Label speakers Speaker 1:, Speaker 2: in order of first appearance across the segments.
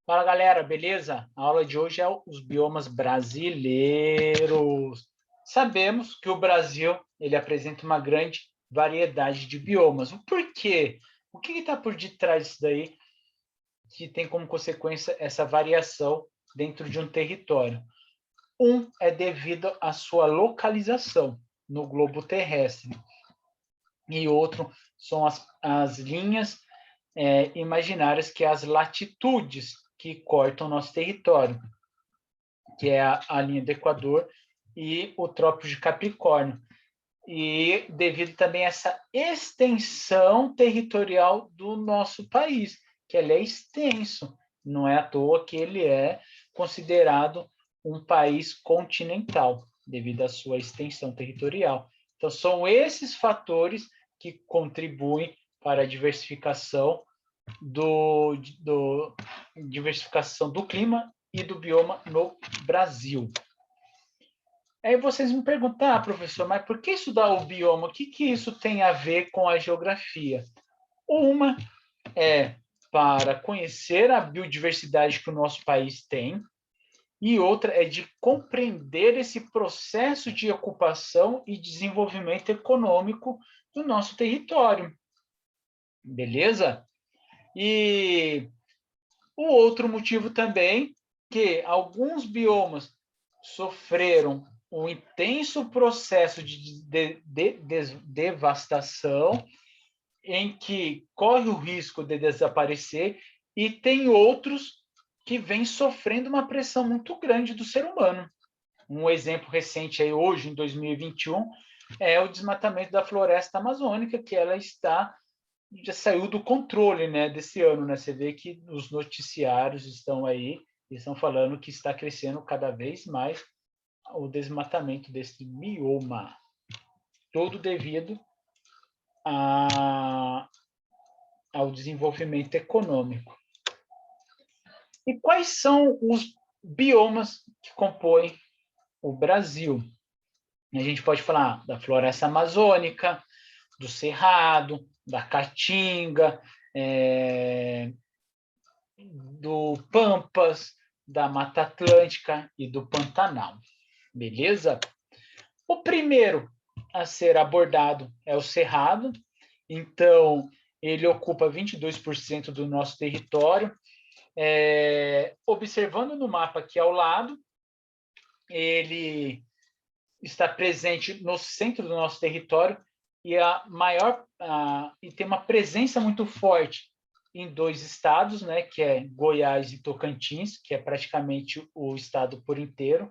Speaker 1: Fala, galera, beleza? A aula de hoje é os biomas brasileiros. Sabemos que o Brasil ele apresenta uma grande variedade de biomas. O porquê? O que está por detrás disso daí que tem como consequência essa variação dentro de um território? Um é devido à sua localização no globo terrestre e outro são as linhas imaginárias, que é as latitudes que cortam o nosso território, que é a linha do Equador e o Trópico de Capricórnio. E devido também a essa extensão territorial do nosso país, que ele é extenso, não é à toa que ele é considerado um país continental, devido à sua extensão territorial. Então, são esses fatores que contribuem para a diversificação diversificação do clima e do bioma no Brasil. Aí vocês me perguntam, professor, mas por que estudar o bioma? O que isso tem a ver com a geografia? Uma é para conhecer a biodiversidade que o nosso país tem, e outra é de compreender esse processo de ocupação e desenvolvimento econômico do nosso território. Beleza? E o outro motivo também que alguns biomas sofreram um intenso processo de devastação, em que corre o risco de desaparecer, e tem outros que vêm sofrendo uma pressão muito grande do ser humano. Um exemplo recente aí, hoje, em 2021, é o desmatamento da floresta amazônica, que ela já saiu do controle, né, desse ano, né? Você vê que os noticiários estão falando que está crescendo cada vez mais o desmatamento desse bioma, todo devido ao desenvolvimento econômico. E quais são os biomas que compõem o Brasil? A gente pode falar da floresta amazônica, do cerrado, da caatinga, do Pampas, da Mata Atlântica e do Pantanal. Beleza? O primeiro a ser abordado é o Cerrado. Então, ele ocupa 22% do nosso território. Observando no mapa aqui ao lado, ele está presente no centro do nosso território e e tem uma presença muito forte em dois estados, né, que é Goiás e Tocantins, que é praticamente o estado por inteiro,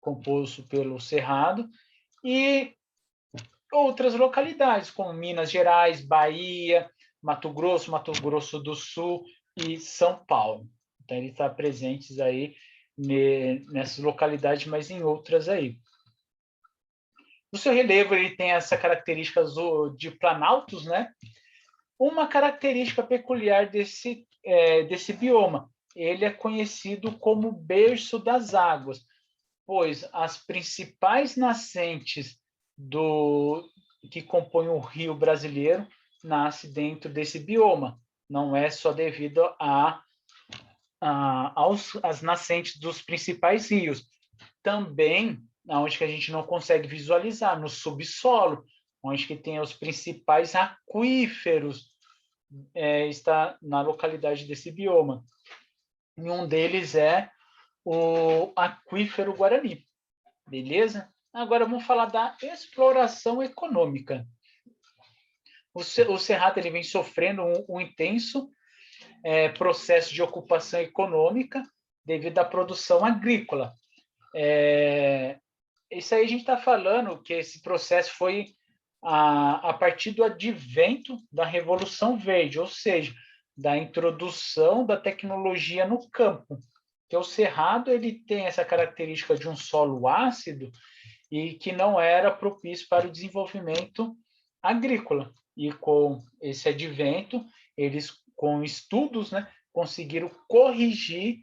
Speaker 1: composto pelo Cerrado, e outras localidades, como Minas Gerais, Bahia, Mato Grosso do Sul e São Paulo. Então, ele está presente aí nessas localidades, mas em outras aí. O seu relevo ele tem essa característica de planaltos, né? Uma característica peculiar desse bioma, ele é conhecido como berço das águas, pois as principais nascentes que compõem o rio brasileiro nascem dentro desse bioma. Não é só devido às nascentes dos principais rios. Também, onde que a gente não consegue visualizar, no subsolo, onde que tem os principais aquíferos, está na localidade desse bioma. E um deles é o aquífero Guarani. Beleza? Agora vamos falar da exploração econômica. O Cerrado ele vem sofrendo um intenso processo de ocupação econômica devido à produção agrícola. Isso aí a gente está falando que esse processo foi a partir do advento da Revolução Verde, ou seja, da introdução da tecnologia no campo. Que o Cerrado ele tem essa característica de um solo ácido e que não era propício para o desenvolvimento agrícola. E com esse advento, eles, com estudos, né, conseguiram corrigir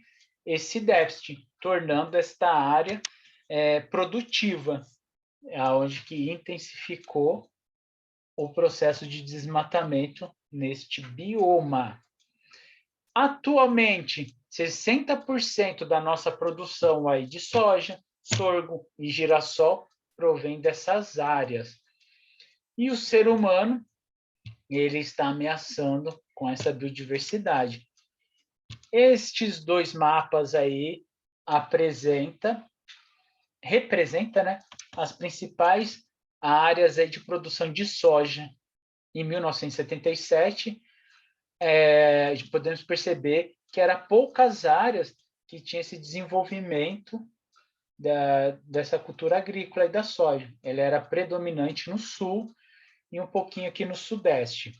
Speaker 1: esse déficit, tornando esta área produtiva, onde que intensificou o processo de desmatamento neste bioma. Atualmente, 60% da nossa produção aí de soja, sorgo e girassol provém dessas áreas. E o ser humano, ele está ameaçando com essa biodiversidade. Estes dois mapas aí representa, né, as principais áreas aí de produção de soja. Em 1977, podemos perceber que eram poucas áreas que tinham esse desenvolvimento dessa cultura agrícola e da soja. Ela era predominante no sul e um pouquinho aqui no sudeste.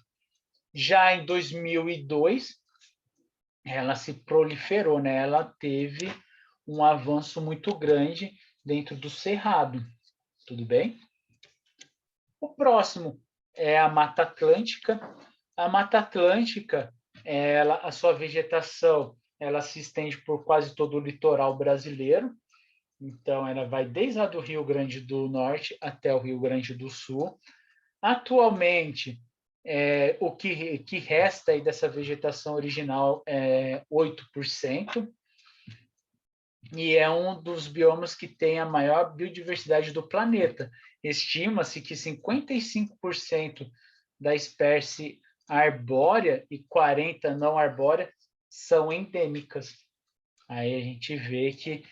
Speaker 1: Já em 2002, ela se proliferou, né? Ela teve um avanço muito grande dentro do cerrado. Tudo bem? O próximo é a Mata Atlântica. A Mata Atlântica, a sua vegetação, ela se estende por quase todo o litoral brasileiro. Então, ela vai desde a do Rio Grande do Norte até o Rio Grande do Sul. Atualmente, o que resta aí dessa vegetação original é 8%, e é um dos biomas que tem a maior biodiversidade do planeta. Estima-se que 55% da espécie arbórea e 40% não arbórea são endêmicas. Aí a gente vê que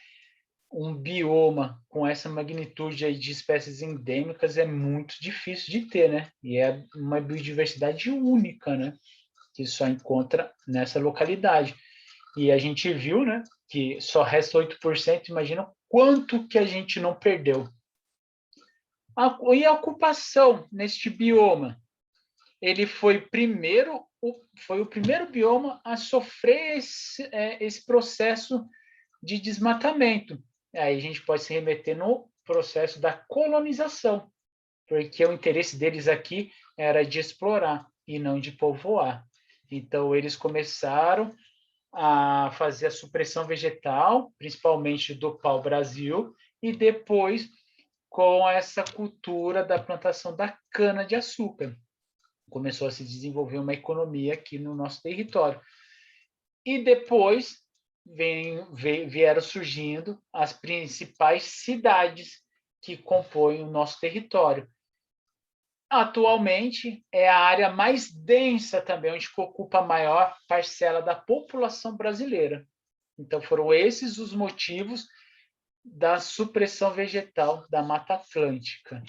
Speaker 1: um bioma com essa magnitude aí de espécies endêmicas é muito difícil de ter, né? E é uma biodiversidade única, né? Que só encontra nessa localidade. E a gente viu, né, que só resta 8%, imagina quanto que a gente não perdeu. E a ocupação neste bioma? Ele foi o primeiro bioma a sofrer esse processo de desmatamento. Aí a gente pode se remeter no processo da colonização, porque o interesse deles aqui era de explorar e não de povoar. Então, eles começaram a fazer a supressão vegetal, principalmente do pau-brasil, e depois com essa cultura da plantação da cana-de-açúcar. Começou a se desenvolver uma economia aqui no nosso território. E depois vieram surgindo as principais cidades que compõem o nosso território. Atualmente, é a área mais densa também, onde ocupa a maior parcela da população brasileira. Então, foram esses os motivos da supressão vegetal da Mata Atlântica.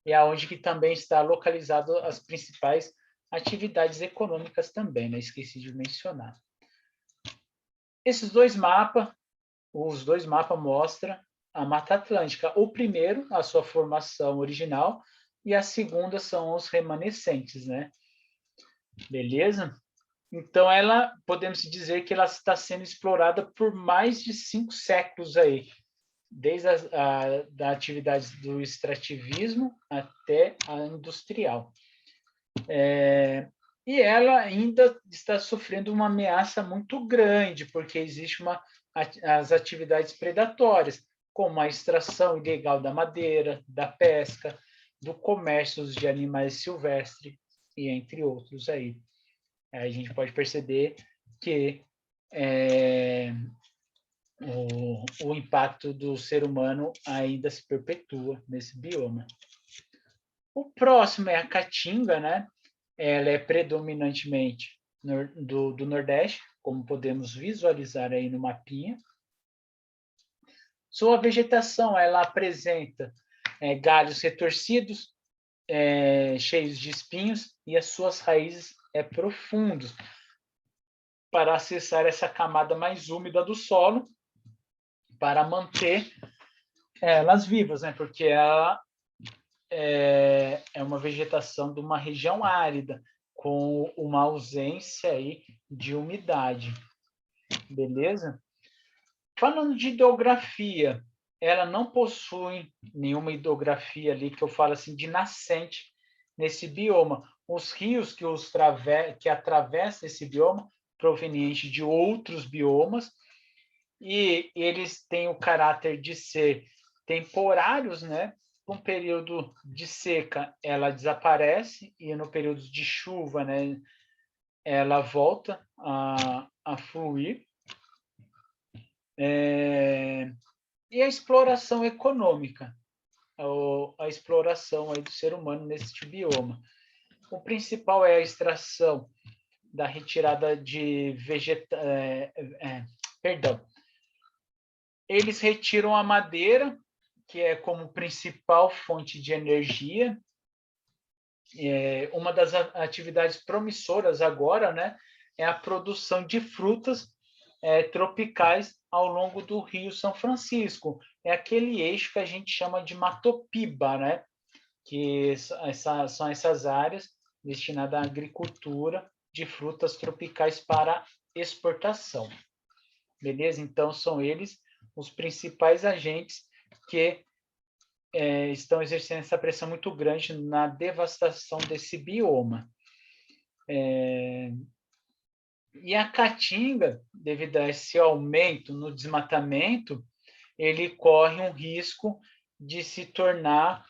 Speaker 1: E é onde que também está localizado as principais atividades econômicas também, né? Esqueci de mencionar. Os dois mapas mostram a Mata Atlântica. O primeiro, a sua formação original, e a segunda são os remanescentes, né? Beleza? Então, podemos dizer que ela está sendo explorada por mais de 5 séculos aí, desde da atividade do extrativismo até a industrial. E ela ainda está sofrendo uma ameaça muito grande, porque existe as atividades predatórias, como a extração ilegal da madeira, da pesca, do comércio de animais silvestres, e entre outros aí. Aí a gente pode perceber que o impacto do ser humano ainda se perpetua nesse bioma. O próximo é a caatinga, né? Ela é predominantemente do Nordeste, como podemos visualizar aí no mapinha. Sua vegetação, ela apresenta galhos retorcidos, cheios de espinhos, e as suas raízes profundas para acessar essa camada mais úmida do solo, para manter elas vivas, né? Porque ela é uma vegetação de uma região árida, com uma ausência aí de umidade. Beleza? Falando de hidrografia, ela não possui nenhuma hidrografia ali que eu falo assim de nascente nesse bioma. Os rios que atravessam esse bioma, provenientes de outros biomas, e eles têm o caráter de ser temporários, né? Com período de seca, ela desaparece, e no período de chuva, né, ela volta a fluir. E a exploração econômica, a exploração aí do ser humano neste bioma. O principal é a extração da retirada de perdão. Eles retiram a madeira, que é como principal fonte de energia. Uma das atividades promissoras agora, né, é a produção de frutas tropicais ao longo do Rio São Francisco. É aquele eixo que a gente chama de Matopiba, né? Que são essas áreas destinadas à agricultura de frutas tropicais para exportação. Beleza? Então, são eles os principais agentes que estão exercendo essa pressão muito grande na devastação desse bioma. E a caatinga, devido a esse aumento no desmatamento, ele corre um risco de se tornar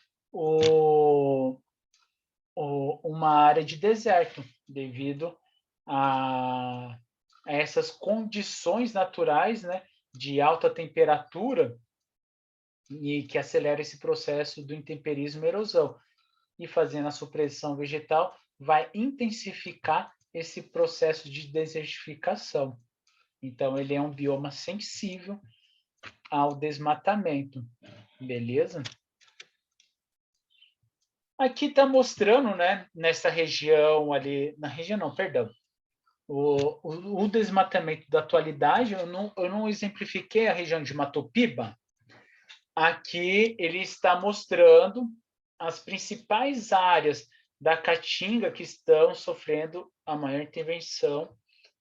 Speaker 1: uma área de deserto, devido a essas condições naturais, né, de alta temperatura e que acelera esse processo do intemperismo e erosão. E fazendo a supressão vegetal, vai intensificar esse processo de desertificação. Então, ele é um bioma sensível ao desmatamento, beleza? Aqui está mostrando, né, nessa região ali, na região não, perdão, o desmatamento da atualidade. Eu não exemplifiquei a região de Matopiba. Aqui ele está mostrando as principais áreas da caatinga que estão sofrendo a maior intervenção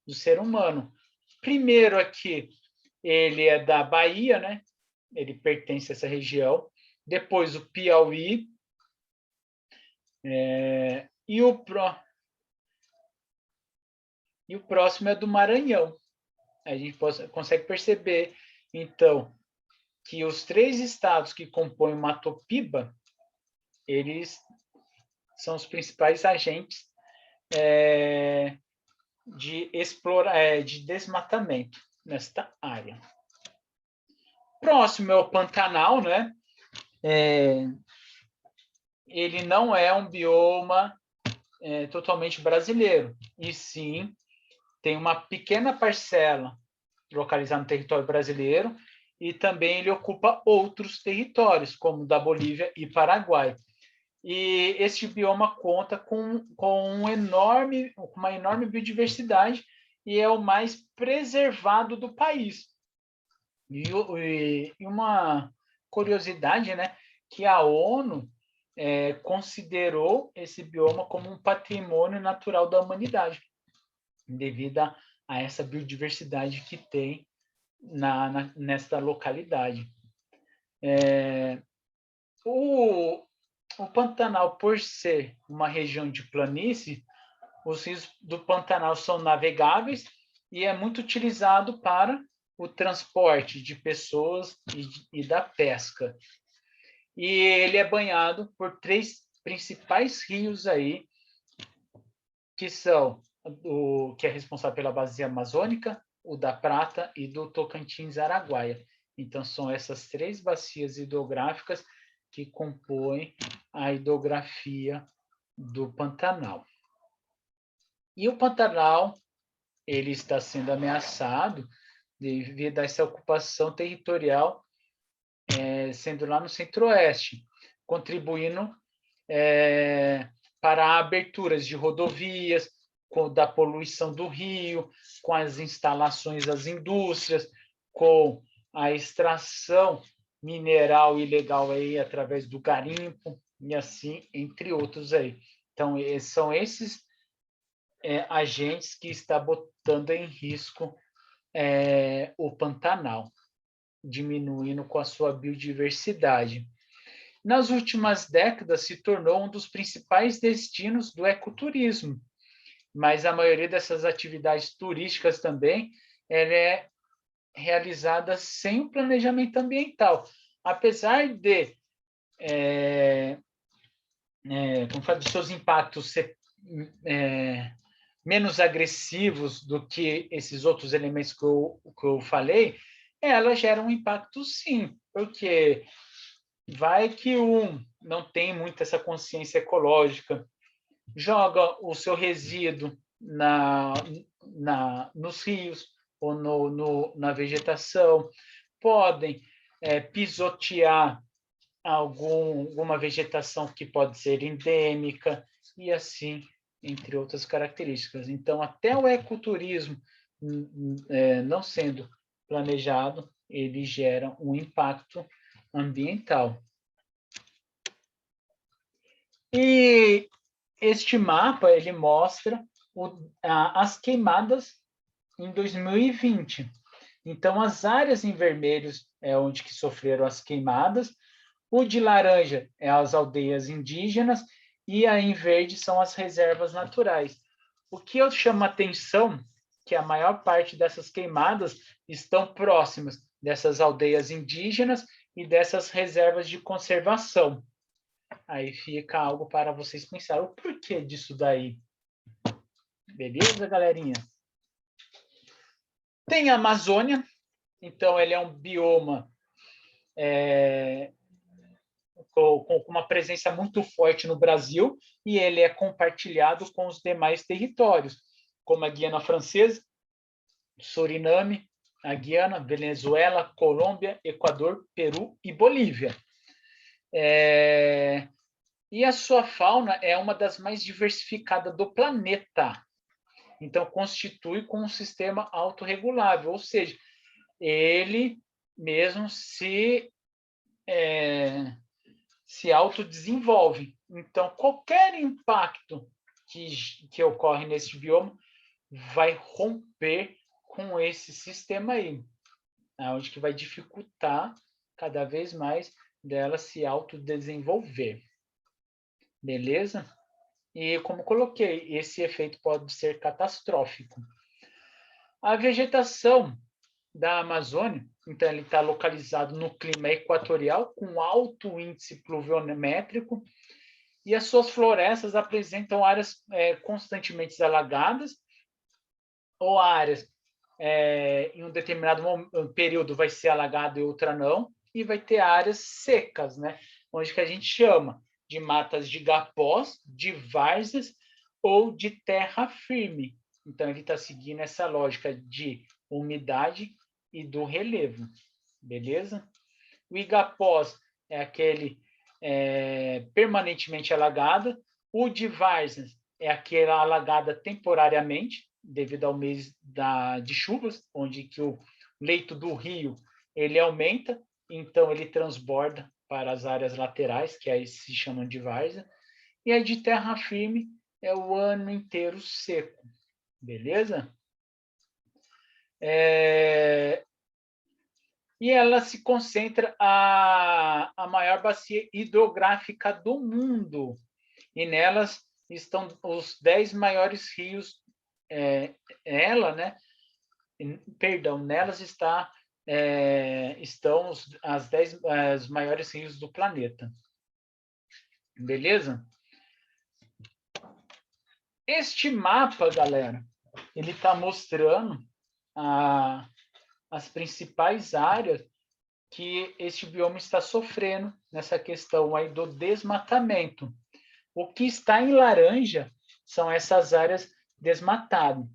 Speaker 1: do ser humano. Primeiro aqui, ele é da Bahia, né? Ele pertence a essa região. Depois o Piauí. E o próximo é do Maranhão. A gente consegue perceber, então, que os 3 estados que compõem o Matopiba, eles são os principais agentes de desmatamento nesta área. Próximo é o Pantanal, né? Ele não é um bioma totalmente brasileiro, e sim tem uma pequena parcela localizada no território brasileiro, e também ele ocupa outros territórios, como da Bolívia e Paraguai. E este bioma conta com uma enorme biodiversidade e é o mais preservado do país. E uma curiosidade, né, que a ONU considerou esse bioma como um patrimônio natural da humanidade, devido a essa biodiversidade que tem nesta localidade. O Pantanal, por ser uma região de planície, os rios do Pantanal são navegáveis e é muito utilizado para o transporte de pessoas e da pesca. E ele é banhado por 3 principais rios aí, que são o que é responsável pela bacia amazônica, o da Prata e do Tocantins-Araguaia. Então, são essas 3 bacias hidrográficas que compõem a hidrografia do Pantanal. E o Pantanal, ele está sendo ameaçado devido a essa ocupação territorial, sendo lá no centro-oeste, contribuindo para aberturas de rodovias, da poluição do rio, com as instalações das indústrias, com a extração mineral ilegal aí através do garimpo, e assim, entre outros aí. Então, são esses agentes que estão botando em risco o Pantanal, diminuindo com a sua biodiversidade. Nas últimas décadas, se tornou um dos principais destinos do ecoturismo, mas a maioria dessas atividades turísticas também é realizada sem o planejamento ambiental. Apesar de como falo, dos seus impactos menos agressivos do que esses outros elementos que eu falei, elas geram um impacto sim, porque vai que um não tem muito essa consciência ecológica, joga o seu resíduo nos rios ou na vegetação, podem pisotear alguma vegetação que pode ser endêmica, e assim, entre outras características. Então, até o ecoturismo, não sendo planejado, ele gera um impacto ambiental. E este mapa ele mostra as queimadas em 2020. Então, as áreas em vermelho é onde que sofreram as queimadas, o de laranja é as aldeias indígenas e a em verde são as reservas naturais. O que eu chamo a atenção que a maior parte dessas queimadas estão próximas dessas aldeias indígenas e dessas reservas de conservação. Aí fica algo para vocês pensarem. O porquê disso daí? Beleza, galerinha? Tem a Amazônia. Então, ele é um bioma com uma presença muito forte no Brasil e ele é compartilhado com os demais territórios, como a Guiana Francesa, Suriname, a Guiana, Venezuela, Colômbia, Equador, Peru e Bolívia. E a sua fauna é uma das mais diversificadas do planeta. Então, constitui com um sistema autorregulável, ou seja, ele mesmo se autodesenvolve. Então, qualquer impacto que ocorre nesse bioma vai romper com esse sistema aí, onde que vai dificultar cada vez mais dela se autodesenvolver. Beleza? E como coloquei, esse efeito pode ser catastrófico. A vegetação da Amazônia, então ele está localizado no clima equatorial, com alto índice pluviométrico, e as suas florestas apresentam áreas constantemente alagadas, ou áreas em um determinado período vai ser alagado e outra não, e vai ter áreas secas, né? Onde que a gente chama de matas de igapós, de várzeas ou de terra firme. Então, ele está seguindo essa lógica de umidade e do relevo, beleza? O igapós é aquele permanentemente alagado, o de várzeas é aquela alagada temporariamente, devido ao mês de chuvas, onde que o leito do rio ele aumenta, então ele transborda para as áreas laterais, que aí se chamam de várzea, e a de terra firme é o ano inteiro seco, beleza? E ela se concentra a maior bacia hidrográfica do mundo, e nelas estão os 10 maiores rios, nelas estão as 10 maiores rios do planeta. Beleza? Este mapa, galera, ele está mostrando as principais áreas que este bioma está sofrendo nessa questão aí do desmatamento. O que está em laranja são essas áreas desmatadas.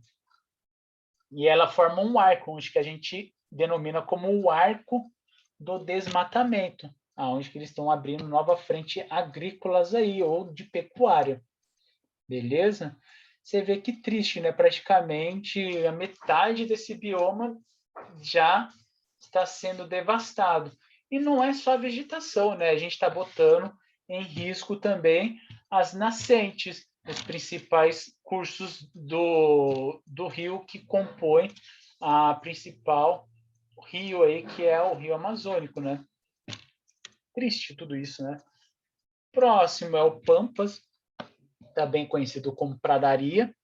Speaker 1: E ela forma um arco, onde que a gente denomina como o arco do desmatamento, onde que eles estão abrindo nova frente agrícolas aí, ou de pecuária. Beleza? Você vê que triste, né? Praticamente a metade desse bioma já está sendo devastado. E não é só a vegetação, né? A gente está botando em risco também as nascentes, os principais cursos do rio que compõem a principal rio aí, que é o Rio Amazônico, né? Triste tudo isso, né? Próximo é o Pampas, também conhecido como Pradaria.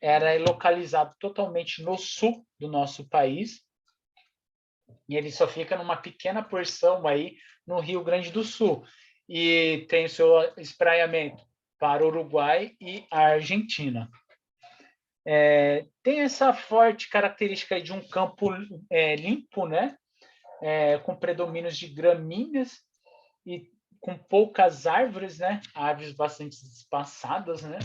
Speaker 1: Era localizado totalmente no sul do nosso país, e ele só fica numa pequena porção aí no Rio Grande do Sul, e tem o seu espraiamento para o Uruguai e a Argentina. Tem essa forte característica de um campo limpo, né? Com predomínios de gramíneas e com poucas árvores, né? Árvores bastante espaçadas, né?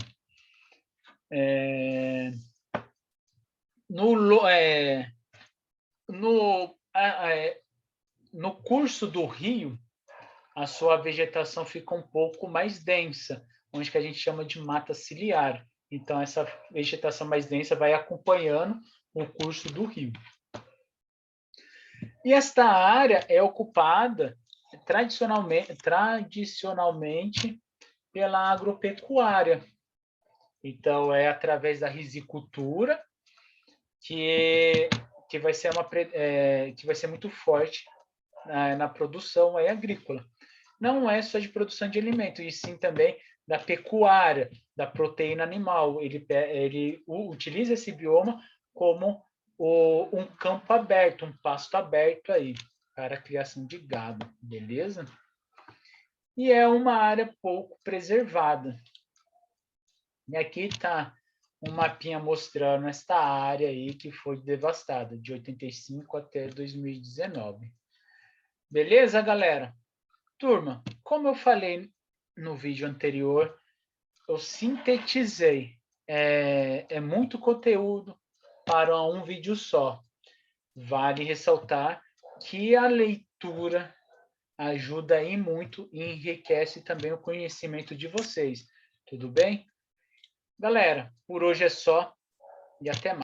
Speaker 1: No curso do rio, a sua vegetação fica um pouco mais densa, onde que a gente chama de mata ciliar. Então, essa vegetação mais densa vai acompanhando o curso do rio. E esta área é ocupada tradicionalmente pela agropecuária. Então, é através da risicultura que vai ser muito forte na produção agrícola. Não é só de produção de alimento, e sim também da pecuária, da proteína animal. Ele utiliza esse bioma como um campo aberto, um pasto aberto aí, para a criação de gado, beleza? E é uma área pouco preservada. E aqui está um mapinha mostrando esta área aí que foi devastada, de 85 até 2019. Beleza, galera? Turma, como eu falei no vídeo anterior, eu sintetizei. É muito conteúdo para um vídeo só. Vale ressaltar que a leitura ajuda aí muito e enriquece também o conhecimento de vocês. Tudo bem? Galera, por hoje é só e até mais.